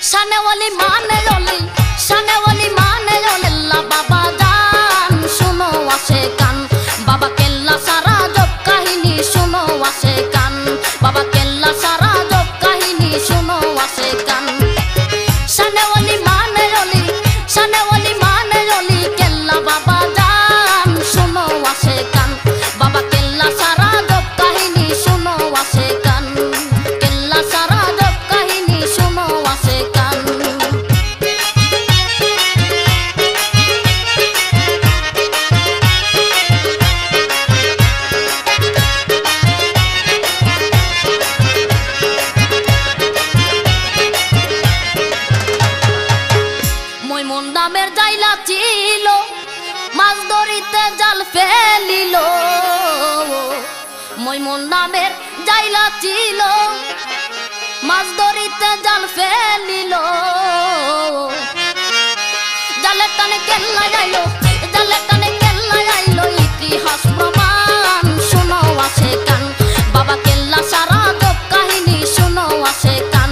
शाने वाली माने ओली शाने वाली माने ओल्ला बाबा जान सुनो आसे कान बाबा केल्ला सारा जब काहिनी सुनो आसे कान बाबा केल्ला सारा जब काहिनी सुनो आसे कान शाने वाली माने ओली केल्ला बाबा जान सुनो आसे कान बाबा केल्ला सारा जब काहिनी सुनो आसे कान केल्ला सारा जब काहिनी सुनो आसे कान মইমন নামের জাইলা ছিল মাছ ধরিতে জাল ফেলিল মইমন নামের জাইলা ছিল মাছ ধরিতে জাল ফেলিল জালের টানে কেল্লা যাইলো জালের টানে কেল্লা যাইলো ইতিহাস প্রমাণ শুনো আছে কান বাবা কেল্লা সারা জব কাহিনী শুনো আছে কান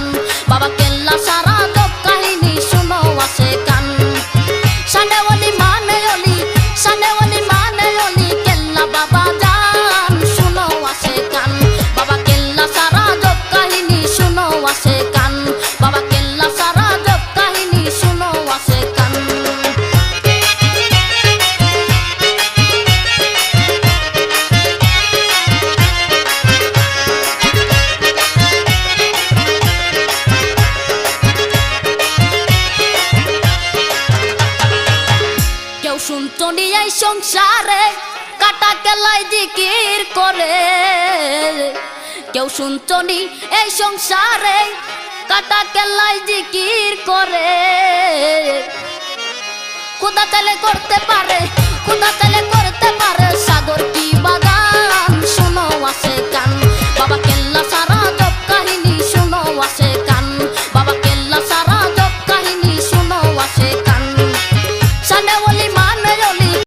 বাবা কেল্লা সারা জব কাহিনী শুনো আছে কান शाने वाली माने ओली केल्ला बाबा जान सुनो आसे कान बाबा केल्ला सारा जब काहिनी सुनो आसे कान बाबा केल्ला सारा जब काहिनी सुनो आसे कान কেউ শুনতো নি এই সংসারে কাটা কেলাই জিকির করে কেউ শুনতো নি এই সংসারে কাটা কেলাই জিকির করে খোদা তালে করতে পারে খোদা তালে